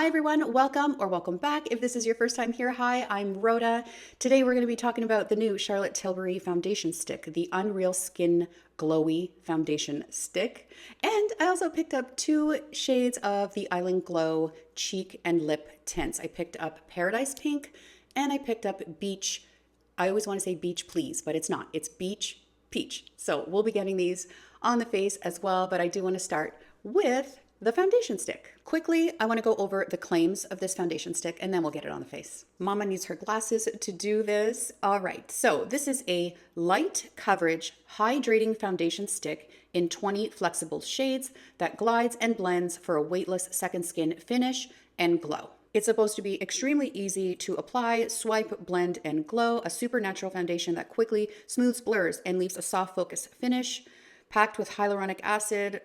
Hi everyone, welcome or welcome back. If this is your first time here, hi, I'm Rhoda. Today we're going to be talking about the new Charlotte Tilbury foundation stick, the Unreal Skin Glowy Foundation Stick. And I also picked up two shades of the Island Glow cheek and lip tints. I picked up Paradise Pink and I picked up Beach. I always want to say Beach Please, but it's not. It's Beach Peach. So we'll be getting these on the face as well, but I do want to start with the foundation stick. Quickly, I want to go over the claims of this foundation stick and then we'll get it on the face. Mama needs her glasses to do this. All right, so this is a light coverage, hydrating foundation stick in 20 flexible shades that glides and blends for a weightless second skin finish and glow. It's supposed to be extremely easy to apply, swipe, blend, and glow, a supernatural foundation that quickly smooths blurs and leaves a soft focus finish. Packed with hyaluronic acid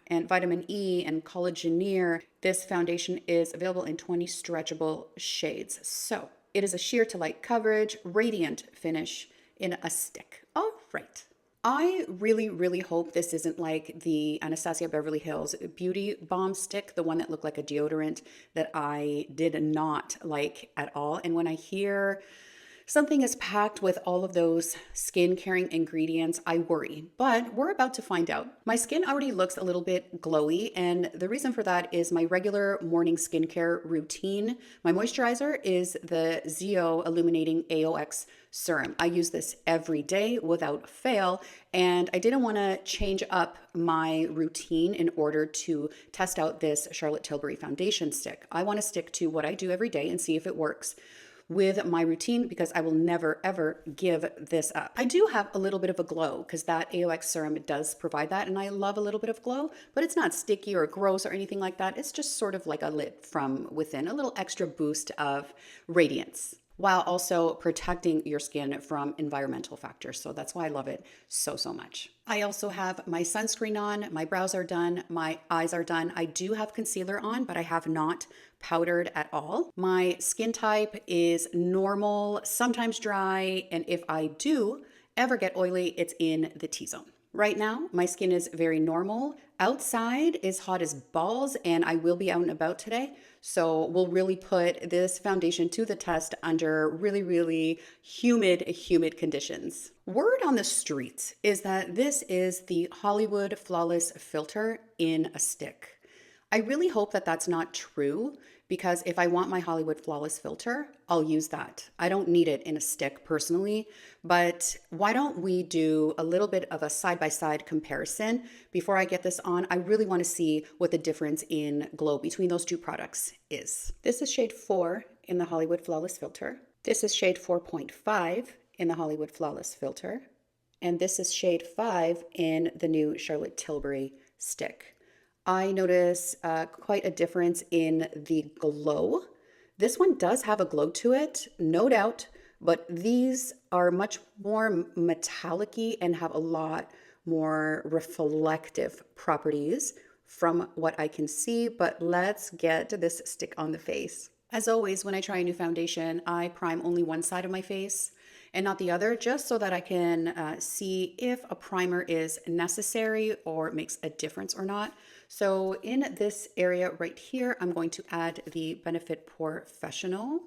and vitamin E and collagenere, this foundation is available in 20 stretchable shades. So it is a sheer to light coverage, radiant finish in a stick. All right. I really hope this isn't like the Anastasia Beverly Hills Beauty Balm stick, the one that looked like a deodorant that I did not like at all. And when I hear something is packed with all of those skin caring ingredients, I worry, but we're about to find out. My skin already looks a little bit glowy, and the reason for that is my regular morning skincare routine. My moisturizer is the XO Illuminating AOX Serum. I use this every day without fail, and I didn't want to change up my routine in order to test out this Charlotte Tilbury foundation stick. I want to stick to what I do every day and see if it works with my routine because I will never ever give this up. I do have a little bit of a glow because that AOX serum does provide that, and I love a little bit of glow, but it's not sticky or gross or anything like that. It's just sort of like a lit from within, a little extra boost of radiance while also protecting your skin from environmental factors. So that's why I love it so much. I also have my sunscreen on, my brows are done, my eyes are done. I do have concealer on, but I have not powdered at all. My skin type is normal, sometimes dry, and if I do ever get oily, it's in the T-zone. Right now, my skin is very normal. Outside is hot as balls, and I will be out and about today. So we'll really put this foundation to the test under really humid conditions. Word on the streets is that this is the Hollywood Flawless Filter in a stick. I really hope that that's not true because if I want my Hollywood Flawless filter, I'll use that. I don't need it in a stick personally, but why don't we do a little bit of a side-by-side comparison before I get this on? I really want to see what the difference in glow between those two products is. This is shade 4 in the Hollywood Flawless filter. This is shade 4.5 in the Hollywood Flawless filter. And this is shade 5 in the new Charlotte Tilbury stick. I notice quite a difference in the glow. This one does have a glow to it, no doubt, but these are much more metallic-y and have a lot more reflective properties from what I can see, but let's get this stick on the face. As always, when I try a new foundation, I prime only one side of my face and not the other, just so that I can see if a primer is necessary or makes a difference or not. So in this area right here, I'm going to add the Benefit Professional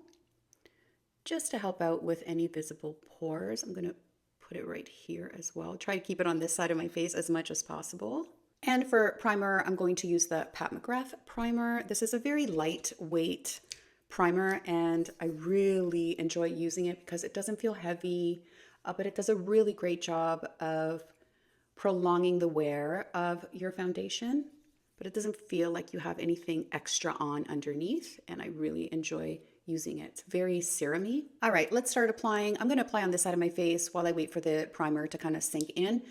just to help out with any visible pores. I'm going to put it right here as well. Try to keep it on this side of my face as much as possible. And for primer, I'm going to use the Pat McGrath primer. This is a very lightweight primer and I really enjoy using it because it doesn't feel heavy, but it does a really great job of prolonging the wear of your foundation, but it doesn't feel like you have anything extra on underneath, and I really enjoy using it. It's very serum-y. All right, let's start applying. I'm going to apply on this side of my face while I wait for the primer to kind of sink in.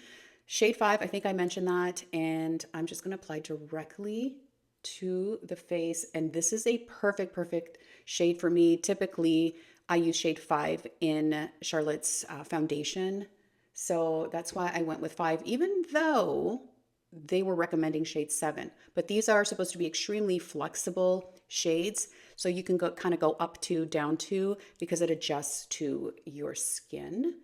Shade 5, I think I mentioned that, and I'm just going to apply directly to the face, and this is a perfect shade for me. Typically, I use shade 5 in Charlotte's foundation, so that's why I went with 5, even though they were recommending shade 7. But these are supposed to be extremely flexible shades, so you can kind of go up to, down to, because it adjusts to your skin.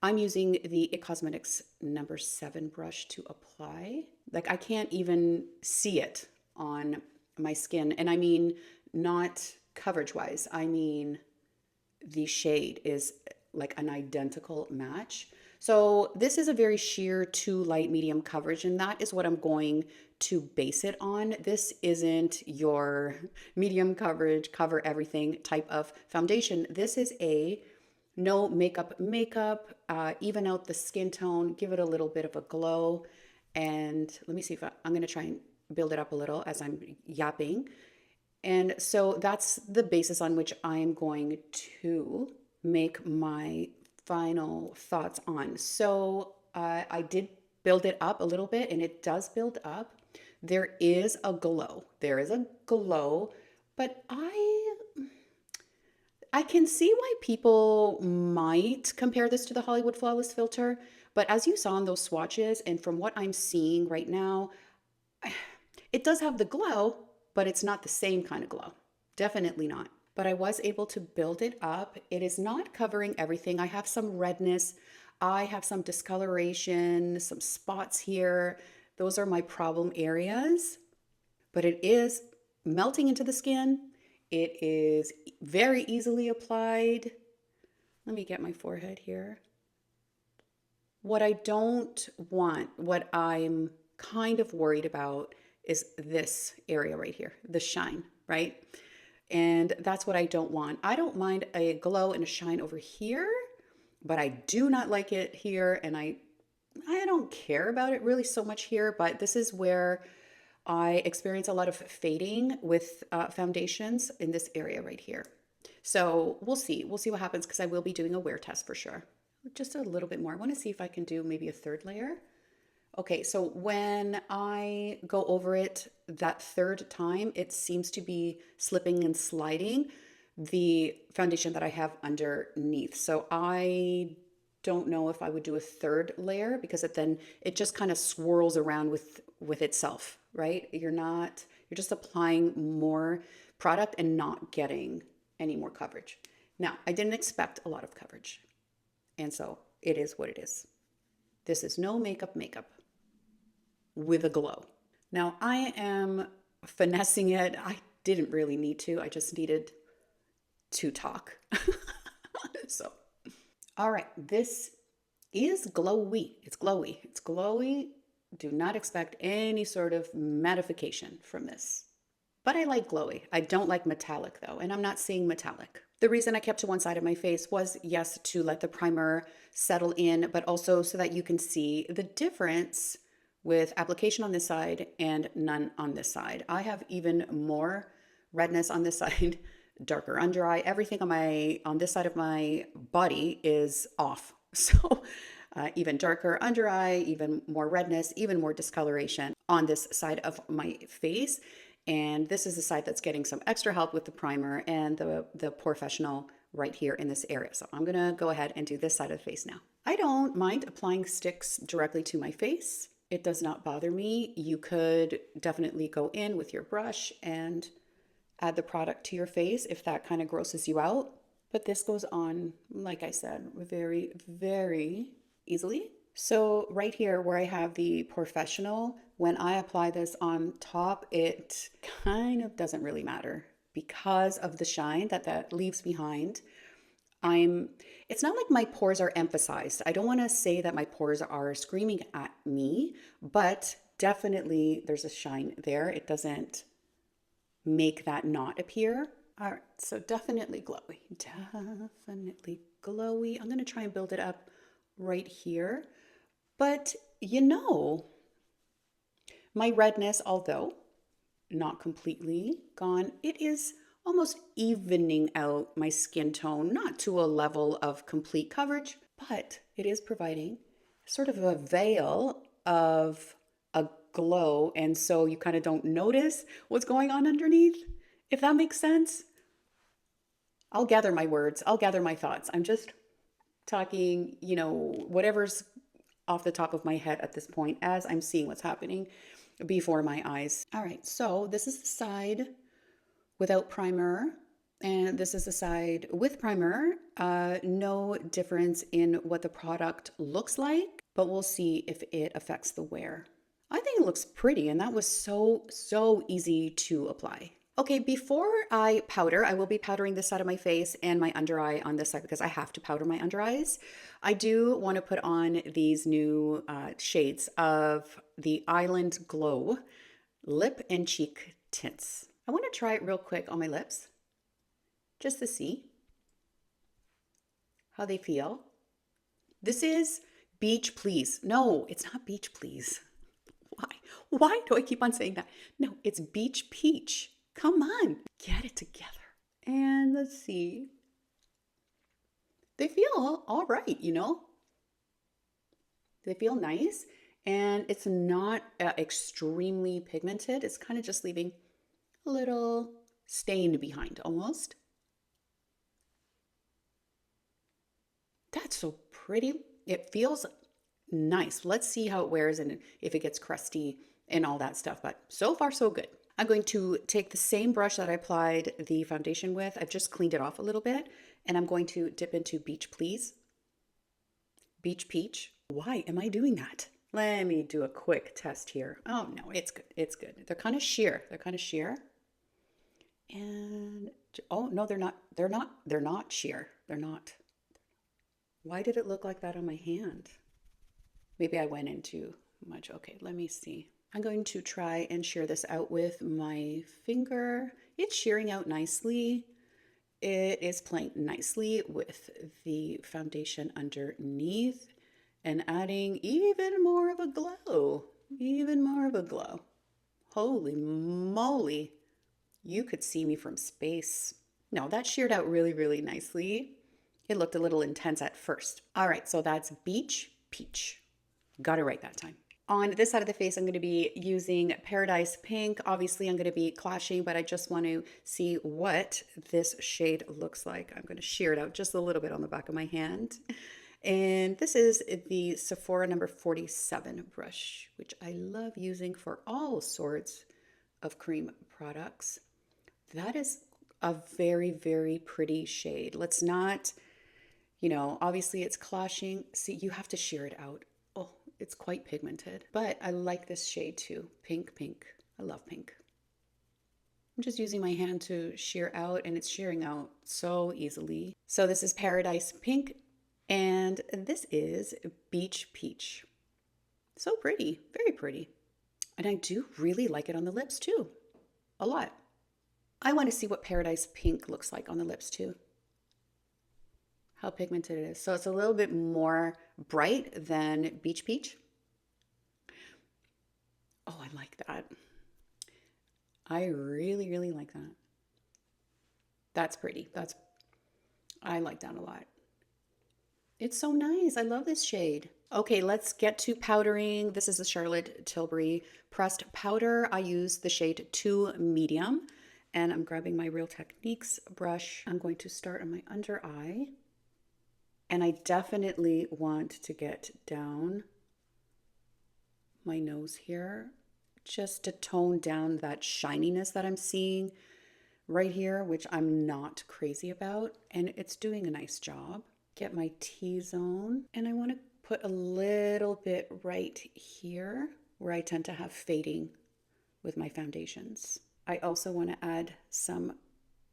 I'm using the It Cosmetics number 7 brush to apply. Like I can't even see it on my skin. And I mean, not coverage wise. I mean, the shade is like an identical match. So this is a very sheer to light medium coverage, and that is what I'm going to base it on. This isn't your medium coverage, cover everything type of foundation. This is a no makeup, even out the skin tone, give it a little bit of a glow. And let me see if I'm going to try and build it up a little as I'm yapping. And so that's the basis on which I'm going to make my final thoughts on. So I did build it up a little bit, and it does build up. There is a glow. There is a glow, but I can see why people might compare this to the Hollywood Flawless filter. But as you saw in those swatches, and from what I'm seeing right now, it does have the glow, but it's not the same kind of glow. Definitely not. But I was able to build it up. It is not covering everything. I have some redness. I have some discoloration, some spots here. Those are my problem areas. But it is melting into the skin. It is very easily applied. Let me get my forehead here. What I don't want, what I'm kind of worried about is this area right here, the shine, right? And that's what I don't want. I don't mind a glow and a shine over here, but I do not like it here. And I don't care about it really so much here, but this is where I experience a lot of fading with foundations in this area right here. So we'll see. We'll see what happens because I will be doing a wear test for sure. Just a little bit more. I want to see if I can do maybe a third layer. Okay, so when I go over it that third time, it seems to be slipping and sliding the foundation that I have underneath. So I don't know if I would do a third layer because it just kind of swirls around with itself, right? You're just applying more product and not getting any more coverage. Now, I didn't expect a lot of coverage. And so it is what it is. This is no makeup with a glow. Now I am finessing it. I didn't really need to. I just needed to talk. So, all right, this is glowy. It's glowy. It's glowy. Do not expect any sort of mattification from this. But I like glowy. I don't like metallic though, and I'm not seeing metallic. The reason I kept to one side of my face was, yes, to let the primer settle in, but also so that you can see the difference with application on this side and none on this side. I have even more redness on this side, darker under eye. Everything on this side of my body is off. So even darker under eye, even more redness, even more discoloration on this side of my face. And this is the side that's getting some extra help with the primer and the professional right here in this area. So I'm gonna go ahead and do this side of the face now. I don't mind applying sticks directly to my face. It does not bother me. You could definitely go in with your brush and add the product to your face if that kind of grosses you out. But this goes on, like I said, very, very easily. So right here where I have the professional, when I apply this on top, it kind of doesn't really matter because of the shine that leaves behind. It's not like my pores are emphasized. I don't want to say that my pores are screaming at me, but definitely there's a shine there. It doesn't make that not appear. All right, so definitely glowy, definitely glowy. I'm going to try and build it up right here. But my redness, although not completely gone, it is almost evening out my skin tone, not to a level of complete coverage, but it is providing sort of a veil of a glow. And so you kind of don't notice what's going on underneath, if that makes sense. I'll gather my words. I'll gather my thoughts. I'm just talking, whatever's off the top of my head at this point as I'm seeing what's happening before my eyes. All right, so this is the side without primer, and this is the side with primer. No difference in what the product looks like, but we'll see if it affects the wear. I think it looks pretty, and that was so easy to apply. Okay, before I powder, I will be powdering this side of my face and my under eye on this side because I have to powder my under eyes. I do want to put on these new shades of the Island Glow lip and cheek tints. I want to try it real quick on my lips just to see how they feel. This is Beach Please. No, it's not Beach Please. Why? Why do I keep on saying that? No, it's Beach Peach. Come on, get it together. And let's see. They feel all right, you know? They feel nice. And it's not extremely pigmented. It's kind of just leaving a little stain behind almost. That's so pretty. It feels nice. Let's see how it wears and if it gets crusty and all that stuff. But so far, so good. I'm going to take the same brush that I applied the foundation with. I've just cleaned it off a little bit. And I'm going to dip into Beach Please. Beach Peach. Why am I doing that? Let me do a quick test here. Oh, no, it's good. It's good. They're kind of sheer. They're kind of sheer. And, oh, no, they're not. They're not. They're not sheer. They're not. Why did it look like that on my hand? Maybe I went in too much. Okay, let me see. I'm going to try and shear this out with my finger. It's shearing out nicely. It is playing nicely with the foundation underneath and adding even more of a glow. Even more of a glow. Holy moly. You could see me from space. No, that sheared out really, really nicely. It looked a little intense at first. All right, so that's Beach Peach. Got it right that time. On this side of the face, I'm going to be using Paradise Pink. Obviously, I'm going to be clashing, but I just want to see what this shade looks like. I'm going to shear it out just a little bit on the back of my hand. And this is the Sephora number 47 brush, which I love using for all sorts of cream products. That is a very, very pretty shade. Let's not, you know, obviously it's clashing. See, you have to shear it out. Oh, it's quite pigmented, but I like this shade too. Pink, pink. I love pink. I'm just using my hand to shear out and it's shearing out so easily. So this is Paradise Pink and this is Beach Peach. So pretty, very pretty. And I do really like it on the lips too, a lot. I want to see what Paradise Pink looks like on the lips too. How pigmented it is. So it's a little bit more bright than Beach Peach. Oh, I like that. I really, really like that. That's pretty. I like that a lot. It's so nice. I love this shade. Okay, let's get to powdering. This is the Charlotte Tilbury pressed powder. I use the shade 2 medium and I'm grabbing my Real Techniques brush. I'm going to start on my under eye. And I definitely want to get down my nose here just to tone down that shininess that I'm seeing right here, which I'm not crazy about. And it's doing a nice job. Get my T-zone. And I want to put a little bit right here where I tend to have fading with my foundations. I also want to add some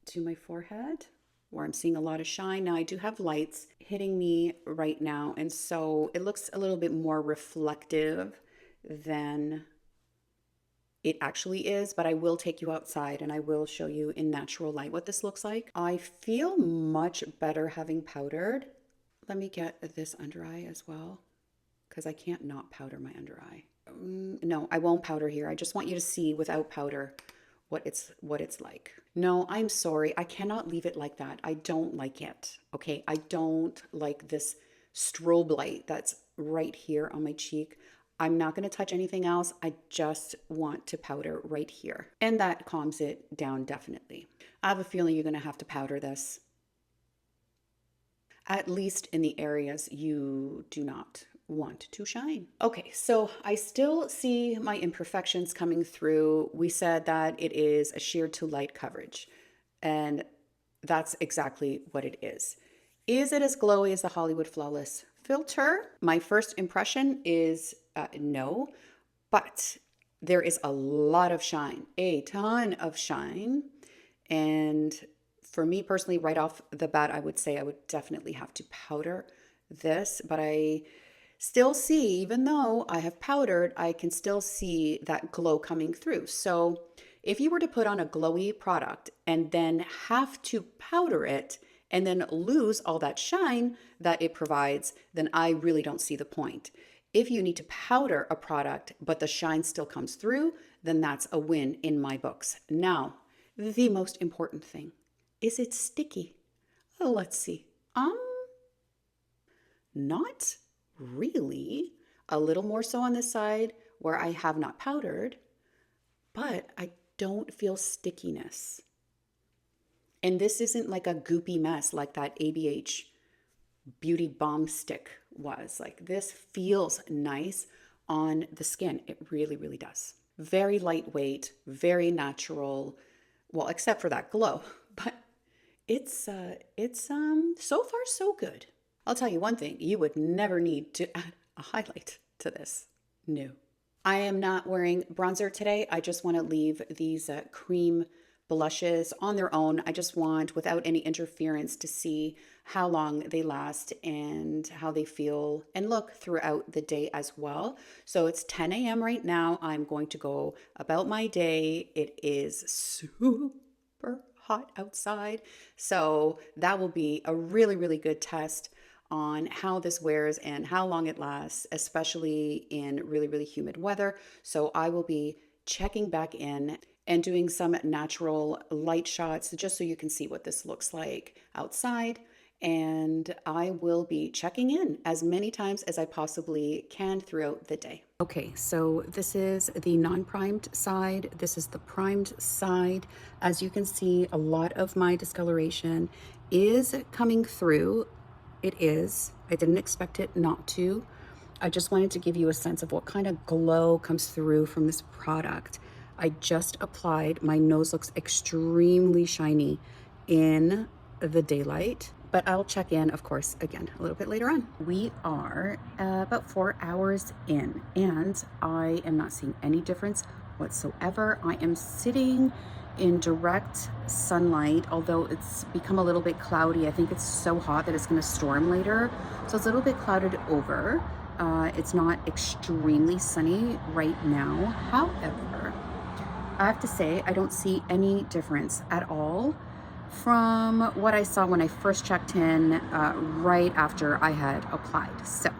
to my forehead where I'm seeing a lot of shine. Now I do have lights hitting me right now, and so it looks a little bit more reflective than it actually is, but I will take you outside and I will show you in natural light what this looks like. I feel much better having powdered. Let me get this under eye as well, because I can't not powder my under eye. No, I won't powder here. I just want you to see without powder what it's like. No, I'm sorry. I cannot leave it like that. I don't like it. Okay, I don't like this strobe light that's right here on my cheek. I'm not going to touch anything else. I just want to powder right here. And that calms it down definitely. I have a feeling you're going to have to powder this, at least in the areas you do not want to shine. Okay, so I still see my imperfections coming through. We said that it is a sheer to light coverage, and that's exactly what it is. Is it as glowy as the Hollywood Flawless filter? My first impression is no, but there is a lot of shine, a ton of shine. And for me personally, right off the bat, I would say I would definitely have to powder this, but I still see, even though I have powdered, I can still see that glow coming through. So if you were to put on a glowy product and then have to powder it and then lose all that shine that it provides, then I really don't see the point. If you need to powder a product, but the shine still comes through, then that's a win in my books. Now, the most important thing, is it sticky? Oh, let's see. Not really. A little more so on this side where I have not powdered, but I don't feel stickiness. And this isn't like a goopy mess like that ABH Beauty Balm stick was. Like, this feels nice on the skin. It really, really does. Very lightweight, very natural. Well, except for that glow, but it's so far so good. I'll tell you one thing, you would never need to add a highlight to this. No. I am not wearing bronzer today. I just want to leave these cream blushes on their own. I just want, without any interference, to see how long they last and how they feel and look throughout the day as well. So it's 10 a.m. right now. I'm going to go about my day. It is super hot outside. So that will be a really, really good test on how this wears and how long it lasts, especially in really, really humid weather. So I will be checking back in and doing some natural light shots just so you can see what this looks like outside. And I will be checking in as many times as I possibly can throughout the day. Okay, so this is the non-primed side. This is the primed side. As you can see, a lot of my discoloration is coming through. It is. I didn't expect it not to. I just wanted to give you a sense of what kind of glow comes through from this product. I just applied. My nose looks extremely shiny in the daylight, but I'll check in, of course, again a little bit later on. We are about 4 hours in, and I am not seeing any difference whatsoever. I am sitting in direct sunlight, although it's become a little bit cloudy. I think it's so hot that it's going to storm later, so it's a little bit clouded over. It's not extremely sunny right now. However, I have to say I don't see any difference at all from what I saw when I first checked in right after I had applied. So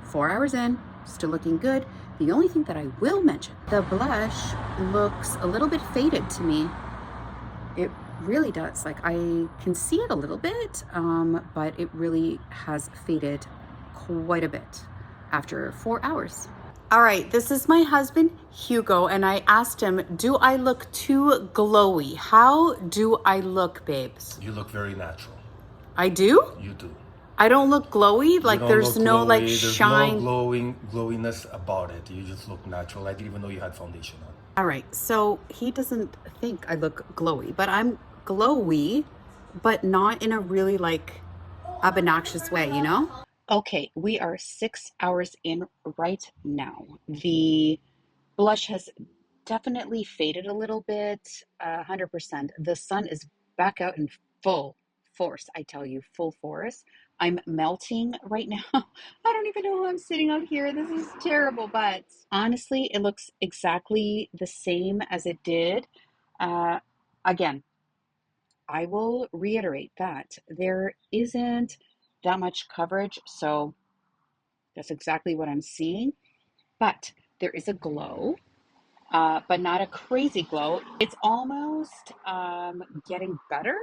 4 hours in, still looking good. The only thing that I will mention, the blush looks a little bit faded to me. It really does. Like, I can see it a little bit, but it really has faded quite a bit after 4 hours. All right, this is my husband, Hugo, and I asked him, do I look too glowy? How do I look, babes? You look very natural. I do? You do. I don't look glowy? Like, there's no glowy. like shine? There's no glowiness about it. You just look natural. I didn't even know you had foundation on. All right, so he doesn't think I look glowy, but I'm glowy, but not in a really like obnoxious way, you know? Okay, we are 6 hours in right now. The blush has definitely faded a little bit, 100%. The sun is back out in full force, I tell you, full force. I'm melting right now. I don't even know who I'm sitting out here. This is terrible, but honestly, it looks exactly the same as it did. Uh, Again, I will reiterate that there isn't that much coverage, so that's exactly what I'm seeing. But there is a glow, but not a crazy glow. It's almost getting better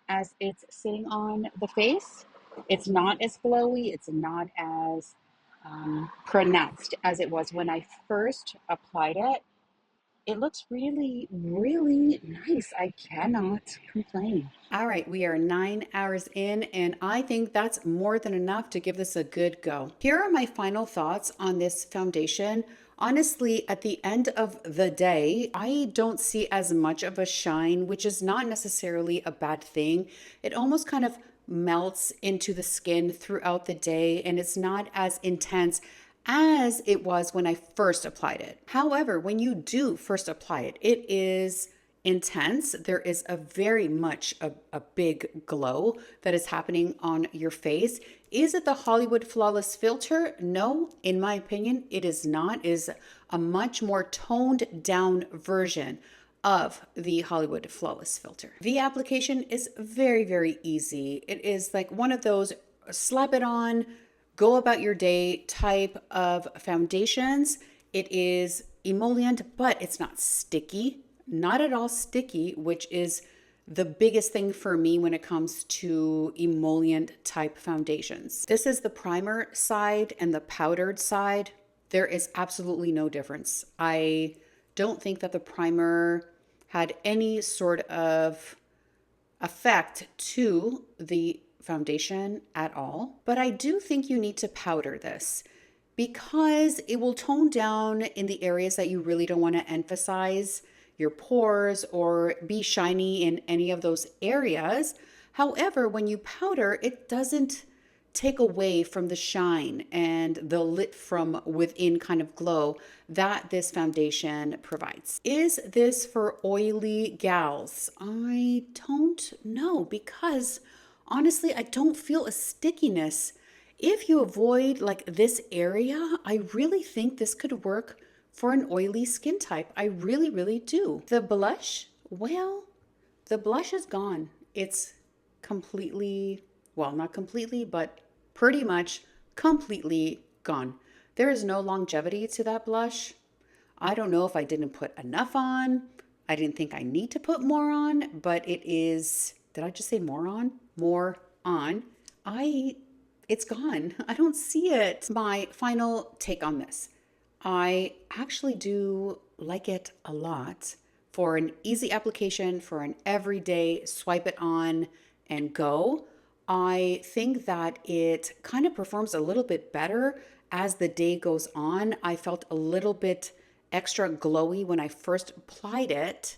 as it's sitting on the face. It's not as glowy. It's not as pronounced as it was when I first applied it. It looks really, really nice. I cannot complain. All right, we are 9 hours in, and I think that's more than enough to give this a good go. Here are my final thoughts on this foundation. Honestly, at the end of the day, I don't see as much of a shine, which is not necessarily a bad thing. It almost kind of melts into the skin throughout the day, and it's not as intense as it was when I first applied it. However, when you do first apply it, it is intense. There is a very much a big glow that is happening on your face. Is it the Hollywood Flawless filter? No, in my opinion, it is not. It is a much more toned down version of the Hollywood Flawless filter. The application is very, very easy. It is like one of those slap it on, go about your day type of foundations. It is emollient, but it's not sticky, not at all sticky, which is the biggest thing for me when it comes to emollient type foundations. This is the primer side and the powdered side. There is absolutely no difference. I don't think that the primer had any sort of effect to the foundation at all, but I do think you need to powder this because it will tone down in the areas that you really don't want to emphasize your pores or be shiny in any of those areas. However, when you powder, it doesn't take away from the shine and the lit from within kind of glow that this foundation provides. Is this for oily gals? I don't know, because honestly, I don't feel a stickiness. If you avoid like this area, I really think this could work for an oily skin type. I really, really do. The blush, well, the blush is gone. It's completely, well, not completely, but pretty much completely gone. There is no longevity to that blush. I don't know if I didn't put enough on. I didn't think I need to put more on, but it is, did I just say more on? More on. It's gone. I don't see it. My final take on this. I actually do like it a lot for an easy application, for an everyday swipe it on and go. I think that it kind of performs a little bit better as the day goes on. I felt a little bit extra glowy when I first applied it.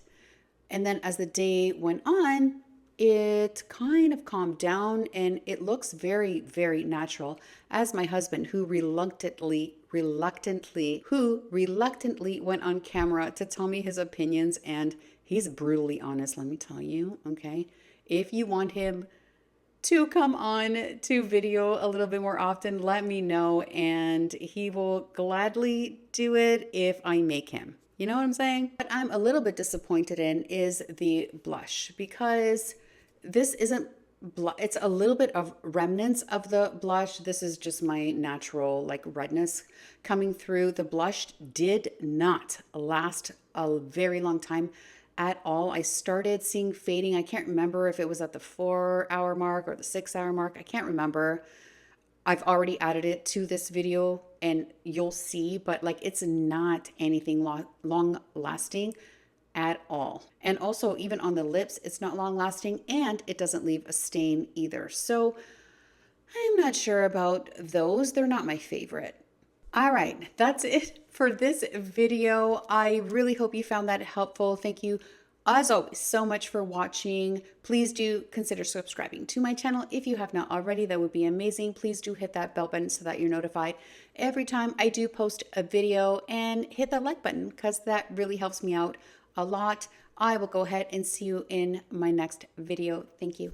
And then as the day went on, it kind of calmed down and it looks very, very natural. As my husband, who reluctantly went on camera to tell me his opinions, and he's brutally honest, let me tell you, okay? If you want him to come on to video a little bit more often, let me know and he will gladly do it if I make him. You know what I'm saying? What I'm a little bit disappointed in is the blush, because this isn't it's a little bit of remnants of the blush. This is just my natural like redness coming through. The blush did not last a very long time at all. I started seeing fading. I can't remember if it was at the 4-hour mark or the 6-hour mark. I can't remember. I've already added it to this video and you'll see, but like it's not anything long lasting at all. And also even on the lips, it's not long lasting and it doesn't leave a stain either. So I'm not sure about those. They're not my favorite. All right, that's it for this video. I really hope you found that helpful. Thank you as always so much for watching. Please do consider subscribing to my channel if you have not already. That would be amazing. Please do hit that bell button so that you're notified every time I do post a video, and hit that like button because that really helps me out a lot. I will go ahead and see you in my next video. Thank you.